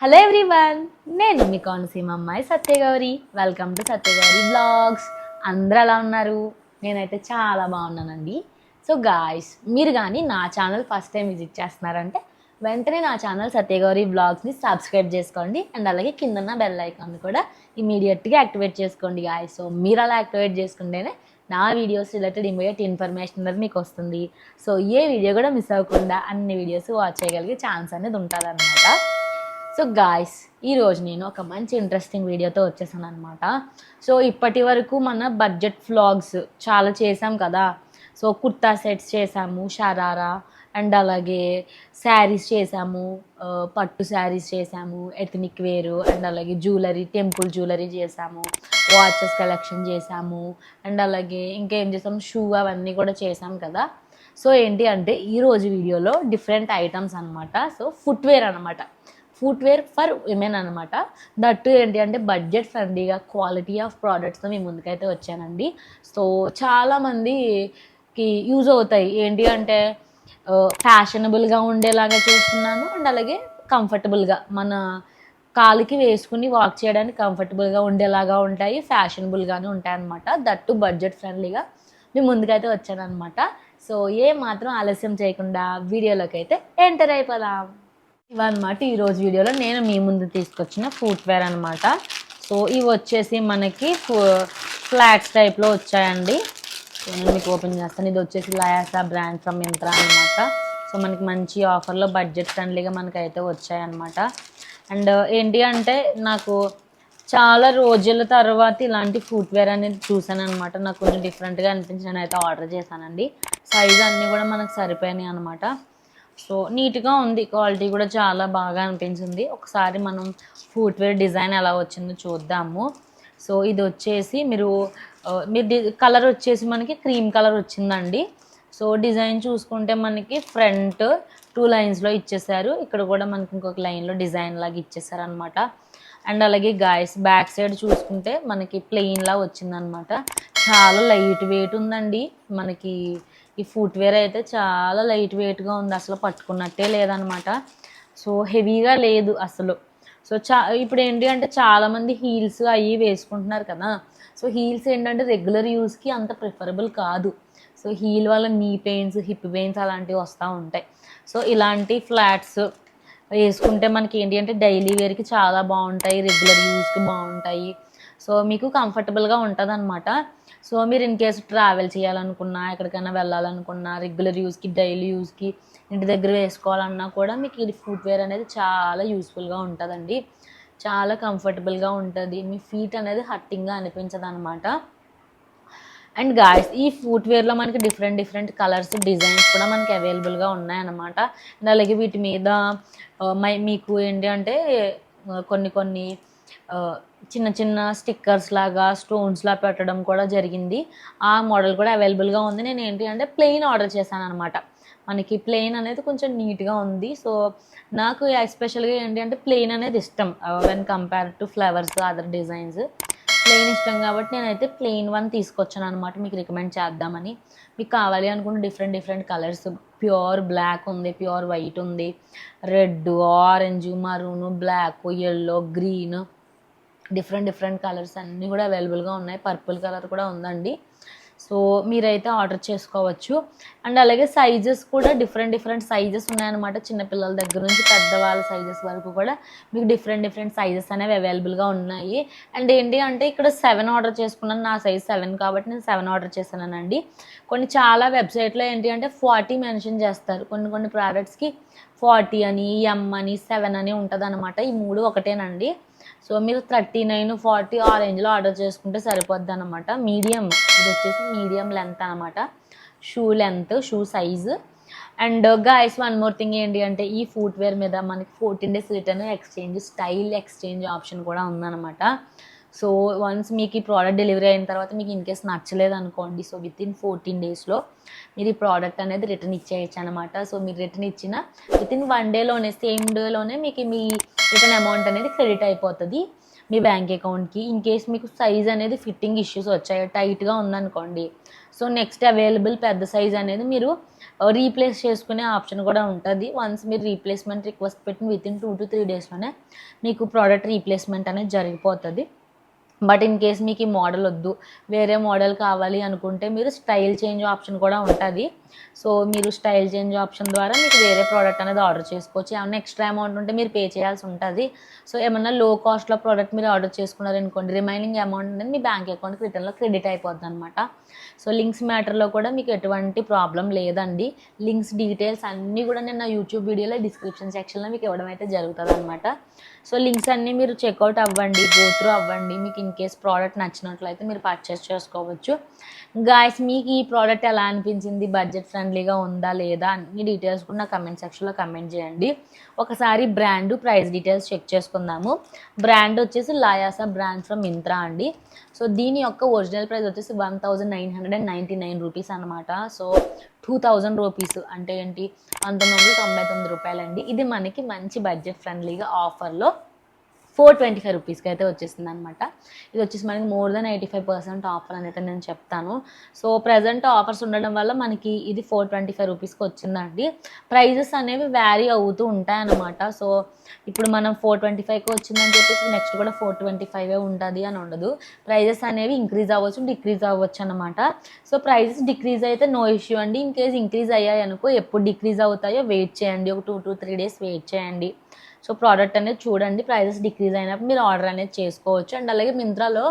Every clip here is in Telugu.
హలో ఎవ్రీవన్, నేను మీ కోనసీమ అమ్మాయి Satyagowri. Welcome to Satyagowri blogs. అందరూ ఎలా ఉన్నారు? నేనైతే చాలా బాగున్నానండి. సో గాయ్స్, మీరు కానీ నా ఛానల్ ఫస్ట్ టైం విజిట్ చేస్తున్నారంటే వెంటనే నా ఛానల్ సత్యగౌరి బ్లాగ్స్ని సబ్స్క్రైబ్ చేసుకోండి. అండ్ అలాగే కిందన్న బెల్ ఐకాన్ కూడా ఇమీడియట్గా యాక్టివేట్ చేసుకోండి గాయ్స్. సో మీరు అలా యాక్టివేట్ చేసుకుంటేనే నా వీడియోస్ రిలేటెడ్ ఇమీడియట్ ఇన్ఫర్మేషన్ అనేది మీకు వస్తుంది. సో ఏ వీడియో కూడా మిస్ అవ్వకుండా అన్ని వీడియోస్ వాచ్ చేయగలిగే ఛాన్స్ అనేది ఉంటుంది అనమాట. సో గాయ్స్, ఈరోజు నేను ఒక మంచి ఇంట్రెస్టింగ్ వీడియోతో వచ్చేసాను అనమాట. సో ఇప్పటి వరకు మన బడ్జెట్ వ్లాగ్స్ చాలా చేసాం కదా. సో కుర్తా సెట్స్ చేసాము, షరారా, అండ్ అలాగే శారీస్ చేసాము, పట్టు శారీస్ చేసాము, ఎథనిక్ వేరు, అండ్ అలాగే జ్యువెలరీ, టెంపుల్ జ్యువెలరీ చేసాము, వాచెస్ కలెక్షన్ చేసాము, అండ్ అలాగే ఇంకేం చేసాము, షూ అవన్నీ కూడా చేసాం కదా. సో ఏంటి అంటే ఈరోజు వీడియోలో డిఫరెంట్ ఐటమ్స్ అనమాట. సో ఫుట్వేర్ అనమాట, ఫుట్వేర్ ఫర్ విమెన్ అనమాట. దట్టు ఏంటి అంటే బడ్జెట్ ఫ్రెండ్లీగా క్వాలిటీ ఆఫ్ ప్రోడక్ట్స్తో మీ ముందుకైతే వచ్చానండి. సో చాలామందికి యూజ్ అవుతాయి. ఏంటి అంటే ఫ్యాషనబుల్గా ఉండేలాగా చేస్తున్నాను, అండ్ అలాగే కంఫర్టబుల్గా మన కాలికి వేసుకుని వాక్ చేయడానికి కంఫర్టబుల్గా ఉండేలాగా ఉంటాయి, ఫ్యాషనబుల్గానే ఉంటాయి అనమాట. దట్టు బడ్జెట్ ఫ్రెండ్లీగా మీ ముందుకైతే వచ్చానమాట. సో ఏ మాత్రం ఆలస్యం చేయకుండా వీడియోలోకి అయితే ఎంటర్ అయిపోదాం. ఇవన్నమాట ఈరోజు వీడియోలో నేను మీ ముందు తీసుకొచ్చిన ఫుట్వేర్ అనమాట. సో ఇవి వచ్చేసి మనకి ఫ్లాట్స్ టైప్లో వచ్చాయండి. సో నేను మీకు ఓపెన్ చేస్తాను. ఇది వచ్చేసి లయాసా బ్రాండ్ ఫ్రమ్ మింత్రా అనమాట. సో మనకి మంచి ఆఫర్లో బడ్జెట్ ఫ్రెండ్లీగా మనకైతే వచ్చాయన్నమాట. అండ్ ఏంటి అంటే నాకు చాలా రోజుల తర్వాత ఇలాంటి ఫుట్వేర్ అనేది చూసాను అనమాట. నాకు కొంచెం డిఫరెంట్గా అనిపించి నేనైతే ఆర్డర్ చేశానండి. సైజ్ అన్నీ కూడా మనకు సరిపోయినాయి అనమాట. సో నీట్గా ఉంది, క్వాలిటీ కూడా చాలా బాగా అనిపించింది. ఒకసారి మనం ఫుట్వేర్ డిజైన్ ఎలా వచ్చిందో చూద్దాము. సో ఇది వచ్చేసి మీరు కలర్ వచ్చేసి మనకి క్రీమ్ కలర్ వచ్చిందండి. సో డిజైన్ చూసుకుంటే మనకి ఫ్రంట్ 2 లైన్స్లో ఇచ్చేసారు, ఇక్కడ కూడా మనకి ఇంకొక లైన్లో డిజైన్ లాగా ఇచ్చేసారు అనమాట. అండ్ అలాగే గాయస్ బ్యాక్ సైడ్ చూసుకుంటే మనకి ప్లెయిన్లా వచ్చిందనమాట. చాలా లైట్ వెయిట్ ఉందండి మనకి. ఈ ఫుట్వేర్ అయితే చాలా లైట్ వెయిట్గా ఉంది, అసలు పట్టుకున్నట్టే లేదనమాట. సో హెవీగా లేదు అసలు. సో ఇప్పుడు ఏంటి అంటే చాలామంది హీల్స్ అవి వేసుకుంటున్నారు కదా. సో హీల్స్ ఏంటంటే రెగ్యులర్ యూస్కి అంత ప్రిఫరబుల్ కాదు. సో హీల్ వల్ల నీ పెయిన్స్, హిప్ పెయిన్స్ అలాంటివి వస్తూ ఉంటాయి. సో ఇలాంటి ఫ్లాట్స్ వేసుకుంటే మనకి ఏంటి అంటే డైలీ వేర్కి చాలా బాగుంటాయి, రెగ్యులర్ యూస్కి బాగుంటాయి. సో మీకు కంఫర్టబుల్గా ఉంటుంది అనమాట. సో మీరు ఇన్ కేసు ట్రావెల్ చేయాలనుకున్నా, ఎక్కడికైనా వెళ్ళాలనుకున్నా, రెగ్యులర్ యూస్కి, డైలీ యూస్కి, ఇంటి దగ్గర వేసుకోవాలన్నా కూడా మీకు ఇది ఫుట్వేర్ అనేది చాలా యూస్ఫుల్గా ఉంటుందండి. చాలా కంఫర్టబుల్గా ఉంటుంది, మీ ఫీట్ అనేది హట్టింగ్గా అనిపించదు అనమాట. అండ్ గాయస్ ఈ ఫుట్వేర్లో మనకి డిఫరెంట్ కలర్స్, డిజైన్స్ కూడా మనకి అవైలబుల్గా ఉన్నాయన్నమాట. అండ్ అలాగే వీటి మీద మీకు ఏంటి అంటే కొన్ని చిన్న చిన్న స్టిక్కర్స్ లాగా స్టోన్స్లా పెట్టడం కూడా జరిగింది. ఆ మోడల్ కూడా అవైలబుల్గా ఉంది. నేను ఏంటి అంటే ప్లెయిన్ ఆర్డర్ చేశాను అనమాట. మనకి ప్లెయిన్ అనేది కొంచెం నీట్గా ఉంది. సో నాకు ఎస్పెషల్గా ఏంటి అంటే ప్లెయిన్ అనేది ఇష్టం when compare to flowers, other designs. Plain ఇష్టం కాబట్టి నేనైతే ప్లెయిన్ 1 తీసుకొచ్చాను అనమాట, మీకు రికమెండ్ చేద్దామని. మీకు కావాలి అనుకుంటే డిఫరెంట్ కలర్స్, ప్యూర్ బ్లాక్ ఉంది, ప్యూర్ వైట్ ఉంది, red, orange, maroon, black, yellow, green, different colours అన్నీ కూడా అవైలబుల్గా ఉన్నాయి. పర్పుల్ కలర్ కూడా ఉందండి. సో మీరైతే ఆర్డర్ చేసుకోవచ్చు. అండ్ అలాగే సైజెస్ కూడా డిఫరెంట్ సైజెస్ ఉన్నాయన్నమాట. చిన్నపిల్లల దగ్గర నుంచి పెద్దవాళ్ళ సైజెస్ వరకు కూడా మీకు డిఫరెంట్ సైజెస్ అనేవి అవైలబుల్గా ఉన్నాయి. అండ్ ఏంటి అంటే ఇక్కడ 7 ఆర్డర్ చేసుకున్నాను, నా సైజ్ 7 కాబట్టి నేను 7 ఆర్డర్ చేశానండి. చాలా వెబ్సైట్లో ఏంటి అంటే 40 మెన్షన్ చేస్తారు, కొన్ని ప్రోడక్ట్స్కి 40 అని, M అని, 7 అని ఉంటుంది అనమాట. ఈ 3 ఒకటేనండి. సో మీరు 39, 40 ఆ రేంజ్లో ఆర్డర్ చేసుకుంటే సరిపోద్ది అనమాట. మీడియం, ఇది వచ్చేసి మీడియం లెంత్ అనమాట, shoe length, shoe size. And guys one more thing ఏంటి అంటే ఈ ఫుట్వేర్ మీద మనకి 14 days return exchange, style exchange option కూడా ఉందన్నమాట. సో వన్స్ మీకు ఈ ప్రోడక్ట్ డెలివరీ అయిన తర్వాత మీకు ఇన్ కేస్ నచ్చలేదు అనుకోండి, సో వితిన్ 14 daysలో మీరు ఈ ప్రోడక్ట్ అనేది రిటర్న్ ఇచ్చేయచ్చు అనమాట. సో మీరు రిటర్న్ ఇచ్చిన వితిన్ 1 dayలోనే, సేమ్ డేలోనే మీకు మీ రిటర్న్ అమౌంట్ అనేది క్రెడిట్ అయిపోతుంది మీ బ్యాంక్ అకౌంట్కి. ఇన్ కేస్ మీకు సైజ్ అనేది ఫిట్టింగ్ ఇష్యూస్ వచ్చాయి, టైట్గా ఉందనుకోండి, సో నెక్స్ట్ అవైలబుల్ పెద్ద సైజ్ అనేది మీరు రీప్లేస్ చేసుకునే ఆప్షన్ కూడా ఉంటుంది. వన్స్ మీరు రీప్లేస్మెంట్ రిక్వెస్ట్ పెట్టిన వితిన్ 2 to 3 డేస్లోనే మీకు ప్రోడక్ట్ రీప్లేస్మెంట్ అనేది జరిగిపోతుంది. బట్ ఇన్ కేస్ మీకు ఈ మోడల్ వద్దు, వేరే మోడల్ కావాలి అనుకుంటే మీరు స్టైల్ చేంజ్ ఆప్షన్ కూడా ఉంటుంది. సో మీరు స్టైల్ చేంజ్ ఆప్షన్ ద్వారా మీకు వేరే ప్రోడక్ట్ అనేది ఆర్డర్ చేసుకోవచ్చు. ఏమన్నా ఎక్స్ట్రా అమౌంట్ ఉంటే మీరు పే చేయాల్సి ఉంటుంది. సో ఏమన్నా లో కాస్ట్లో ప్రోడక్ట్ మీరు ఆర్డర్ చేసుకున్నారనుకోండి, రిమైనింగ్ అమౌంట్ అనేది మీ బ్యాంక్ అకౌంట్కి రిటర్న్లో క్రెడిట్ అయిపోద్ది అనమాట. సో లింక్స్ మ్యాటర్లో కూడా మీకు ఎటువంటి ప్రాబ్లం లేదండి. లింక్స్ డీటెయిల్స్ అన్నీ కూడా నేను నా యూట్యూబ్ వీడియోలో డిస్క్రిప్షన్ సెక్షన్లో మీకు ఇవ్వడం అయితే జరుగుతుంది అనమాట. సో లింక్స్ అన్నీ మీరు చెక్అవుట్ అవ్వండి, గో త్రూ అవ్వండి. మీకు ఇన్ కేస్ ప్రోడక్ట్ నచ్చినట్లయితే మీరు పర్చేస్ చేసుకోవచ్చు. గాయస్, మీకు ఈ ప్రోడక్ట్ ఎలా అనిపించింది, బడ్జెట్ ఫ్రెండ్లీగా ఉందా లేదా అన్ని డీటెయిల్స్ కూడా నా కమెంట్ సెక్షన్లో కమెంట్ చేయండి. ఒకసారి బ్రాండ్ ప్రైస్ డీటెయిల్స్ చెక్ చేసుకుందాము. బ్రాండ్ వచ్చేసి లాయాసా బ్రాండ్ ఫ్రమ్ మింత్రా అండి. సో దీని యొక్క ఒరిజినల్ ప్రైస్ వచ్చేసి 1999 రూపీస్ అనమాట. సో 2000 రూపీస్ అంటే ఏంటి, 1999 రూపాయలండి. ఇది మనకి మంచి బడ్జెట్ ఫ్రెండ్లీగా ఆఫర్లో 425 రూపీస్కి అయితే వచ్చేసింది అనమాట. ఇది వచ్చేసి మనకి మోర్ దెన్ 85% ఆఫర్ అని అయితే నేను చెప్తాను. సో ప్రజెంట్ ఆఫర్స్ ఉండడం వల్ల మనకి ఇది 425 రూపీస్కి వచ్చిందండి. ప్రైజెస్ అనేవి వ్యారీ అవుతూ ఉంటాయన్నమాట. సో ఇప్పుడు మనం 425కి వచ్చిందని చెప్పేసి నెక్స్ట్ కూడా 425 ఉంటుంది అని ఉండదు. ప్రైజెస్ అనేవి ఇంక్రీజ్ అవ్వచ్చు, డిక్రీజ్ అవ్వచ్చు అనమాట. సో ప్రైజెస్ డిక్రీజ్ అయితే నో ఇష్యూ అండి. ఇన్ కేస్ ఇంక్రీజ్ అయ్యాయి అనుకో, ఎప్పుడు డిక్రీజ్ అవుతాయో వెయిట్ చేయండి, ఒక 2 to 3 డేస్ వెయిట్ చేయండి. సో ప్రోడక్ట్ అనేది చూడండి, ప్రైజెస్ డిక్రీజ్ అయినప్పుడు మీరు ఆర్డర్ అనేది చేసుకోవచ్చు. అండ్ అలాగే మింత్రాలో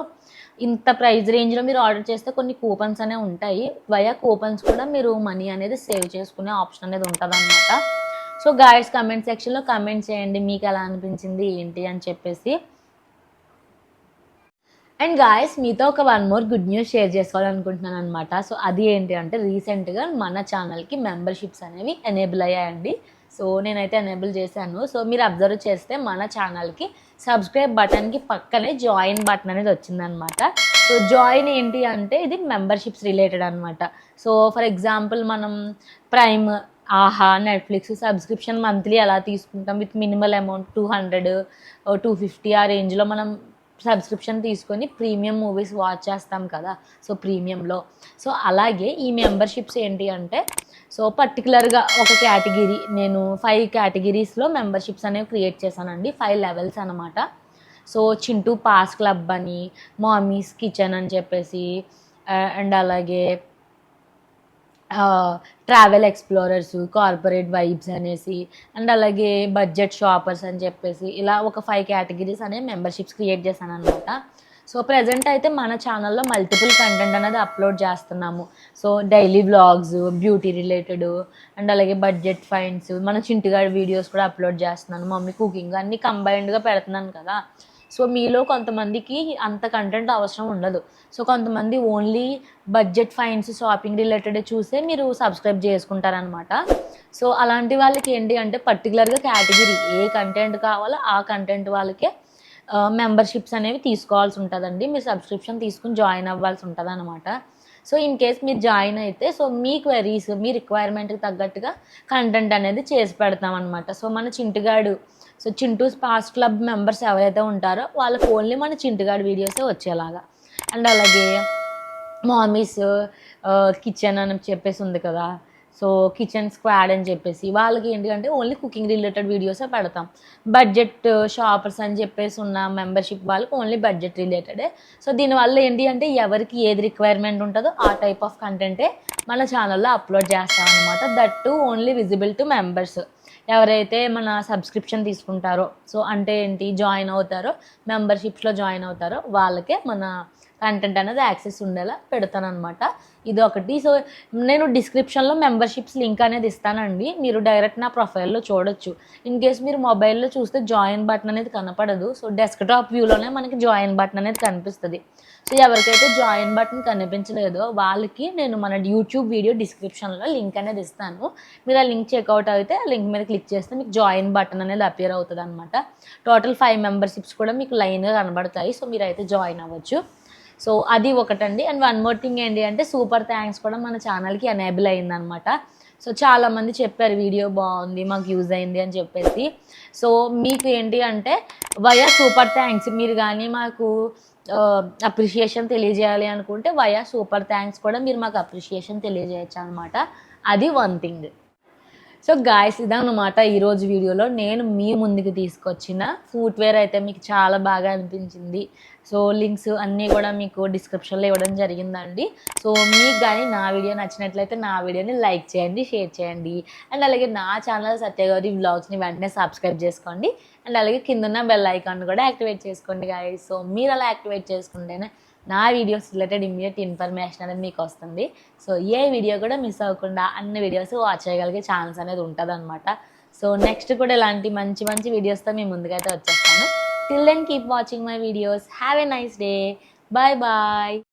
ఇంత ప్రైస్ రేంజ్లో మీరు ఆర్డర్ చేస్తే కొన్ని కూపన్స్ అనేవి ఉంటాయి. వయా కూపన్స్ కూడా మీరు మనీ అనేది సేవ్ చేసుకునే ఆప్షన్ అనేది ఉంటుంది అనమాట. సో గైడ్స్ కమెంట్ సెక్షన్లో కమెంట్ చేయండి మీకు ఎలా అనిపించింది ఏంటి అని చెప్పేసి. అండ్ గాయస్, మీతో ఒక one more good news share చేసుకోవాలనుకుంటున్నాను అనమాట. సో అది ఏంటి అంటే, రీసెంట్గా మన ఛానల్కి మెంబర్షిప్స్ అనేవి ఎనేబుల్ అయ్యాయండి. సో నేనైతే ఎనేబుల్ చేశాను. సో మీరు అబ్జర్వ్ చేస్తే మన ఛానల్కి సబ్స్క్రైబ్ బటన్కి పక్కనే జాయిన్ బటన్ అనేది వచ్చిందనమాట. సో జాయిన్ ఏంటి అంటే ఇది మెంబర్షిప్స్ రిలేటెడ్ అనమాట. సో ఫర్ ఎగ్జాంపుల్ మనం ప్రైమ్, ఆహా, నెట్ఫ్లిక్స్ సబ్స్క్రిప్షన్ మంత్లీ ఎలా తీసుకుంటాం విత్ మినిమల్ అమౌంట్ 200, 250 ఆ రేంజ్లో మనం సబ్స్క్రిప్షన్ తీసుకొని ప్రీమియం మూవీస్ వాచ్ చేస్తాం కదా, సో ప్రీమియంలో. సో అలాగే ఈ మెంబర్షిప్స్ ఏంటి అంటే, సో పర్టికులర్గా ఒక కేటగిరీ, నేను 5 కేటగిరీస్లో మెంబర్షిప్స్ అనేవి క్రియేట్ చేశానండి. 5 లెవెల్స్ అనమాట. సో చింటూ పాస్ క్లబ్ అని, మామీస్ కిచెన్ అని చెప్పేసి, అండ్ అలాగే ట్రావెల్ ఎక్స్ప్లోరర్స్, కార్పొరేట్ వైబ్స్ అనేసి, అండ్ అలాగే బడ్జెట్ షాపర్స్ అని చెప్పేసి ఇలా ఒక 5 కేటగిరీస్ అనే మెంబర్షిప్స్ క్రియేట్ చేశాను అనమాట. సో ప్రజెంట్ అయితే మన ఛానల్లో మల్టిపుల్ కంటెంట్ అనేది అప్లోడ్ చేస్తున్నాము. So daily vlogs, beauty related, and అలాగే బడ్జెట్ ఫైండ్స్, మన చింటిగాడి వీడియోస్ కూడా అప్లోడ్ చేస్తున్నాను. మమ్మీ కుకింగ్ అన్నీ కంబైన్డ్గా పెడుతున్నాను కదా. సో మీలో కొంతమందికి అంత కంటెంట్ అవసరం ఉండదు. సో కొంతమంది only budget finds, shopping related చూసే మీరు సబ్స్క్రైబ్ చేసుకుంటారనమాట. సో అలాంటి వాళ్ళకి ఏంటి అంటే పర్టికులర్గా కేటగిరీ ఏ కంటెంట్ కావాలో ఆ కంటెంట్ వాళ్ళకే మెంబర్షిప్స్ అనేవి తీసుకోవాల్సి ఉంటుందండి. మీరు సబ్స్క్రిప్షన్ తీసుకుని జాయిన్ అవ్వాల్సి ఉంటుంది అనమాట. సో ఇన్ కేస్ మీరు జాయిన్ అయితే సో మీ క్వెరీస్, మీ రిక్వైర్మెంట్కి తగ్గట్టుగా కంటెంట్ అనేది చేసి పెడతాం అనమాట. సో మన చింటుగాడు, సో చింటూస్ పాస్ క్లబ్ మెంబర్స్ ఎవరైతే ఉంటారో వాళ్ళకి ఓన్లీ మన చింటుగాడు వీడియోసే వచ్చేలాగా. అండ్ అలాగే మామీస్ కిచెన్ అని చెప్పేసి ఉంది కదా, సో కిచెన్ స్క్వాడ్ అని చెప్పేసి వాళ్ళకి ఏంటంటే ఓన్లీ కుకింగ్ రిలేటెడ్ వీడియోసే పెడతాం. బడ్జెట్ షాపర్స్ అని చెప్పేసి ఉన్న మెంబర్షిప్ వాళ్ళకి ఓన్లీ బడ్జెట్ రిలేటెడే. సో దీనివల్ల ఏంటి అంటే ఎవరికి ఏది రిక్వైర్మెంట్ ఉంటుందో ఆ టైప్ ఆఫ్ కంటెంటే మన ఛానల్లో అప్లోడ్ చేస్తాం అనమాట. That to only visible to members, ఎవరైతే మన సబ్స్క్రిప్షన్ తీసుకుంటారో, సో అంటే ఏంటి జాయిన్ అవుతారో, మెంబర్షిప్స్లో జాయిన్ అవుతారో వాళ్ళకే మన కంటెంట్ అనేది యాక్సెస్ ఉండేలా పెడతాను అనమాట. ఇది ఒకటి. సో నేను డిస్క్రిప్షన్లో మెంబర్షిప్స్ లింక్ అనేది ఇస్తానండి, మీరు డైరెక్ట్ నా ప్రొఫైల్లో చూడొచ్చు. ఇన్ కేస్ మీరు మొబైల్లో చూస్తే జాయిన్ బటన్ అనేది కనపడదు. సో డెస్క్టాప్ వ్యూలోనే మనకి జాయిన్ బటన్ అనేది కనిపిస్తుంది. సో ఎవరికైతే జాయిన్ బటన్ కనిపించలేదో వాళ్ళకి నేను మన యూట్యూబ్ వీడియో డిస్క్రిప్షన్లో లింక్ అనేది ఇస్తాను. మీరు ఆ లింక్ చెక్అవుట్ అయితే ఆ లింక్ మీద క్లిక్ చేస్తే మీకు జాయిన్ బటన్ అనేది అపియర్ అవుతుంది అనమాట. టోటల్ 5 మెంబర్షిప్స్ కూడా మీకు లైన్గా కనబడతాయి. సో మీరైతే జాయిన్ అవ్వచ్చు. సో అది ఒకటండి. అండ్ వన్ మోర్ థింగ్ ఏంటి అంటే సూపర్ థ్యాంక్స్ కూడా మన ఛానల్కి ఎనేబుల్ అయిందనమాట. సో చాలామంది చెప్పారు వీడియో బాగుంది, మాకు యూజ్ అయింది అని చెప్పేసి. సో మీకు ఏంటి అంటే వయా సూపర్ థ్యాంక్స్, మీరు కానీ మాకు అప్రిషియేషన్ తెలియజేయాలి అనుకుంటే వయా సూపర్ థ్యాంక్స్ కూడా మీరు మాకు అప్రిషియేషన్ తెలియజేయచ్చు అనమాట. అది వన్ థింగ్. సో గాయస్ ఇదన్నమాట ఈరోజు వీడియోలో నేను మీ ముందుకు తీసుకొచ్చిన ఫుట్వేర్ అయితే మీకు చాలా బాగా అనిపించింది. సో లింక్స్ అన్నీ కూడా మీకు డిస్క్రిప్షన్లో ఇవ్వడం జరిగిందండి. సో మీకు కానీ నా వీడియో నచ్చినట్లయితే నా వీడియోని లైక్ చేయండి, షేర్ చేయండి. అండ్ అలాగే నా ఛానల్ సత్యగౌరి వ్లాగ్స్ని వెంటనే సబ్స్క్రైబ్ చేసుకోండి. అండ్ అలాగే కిందున్న బెల్ ఐకాన్ కూడా యాక్టివేట్ చేసుకోండి గాయస్. సో మీరు అలా యాక్టివేట్ చేసుకుంటేనే నా వీడియోస్ రిలేటెడ్ ఇమ్మీడియట్ ఇన్ఫర్మేషన్ అనేది మీకు వస్తుంది. సో ఏ వీడియో కూడా మిస్ అవ్వకుండా అన్ని వీడియోస్ వాచ్ చేయగలిగే ఛాన్స్ అనేది ఉంటుంది అనమాట. సో నెక్స్ట్ కూడా ఇలాంటి మంచి మంచి వీడియోస్తో మీ ముందుకైతే వచ్చేస్తాను. Till then keep watching my videos. Have a nice day. Bye bye.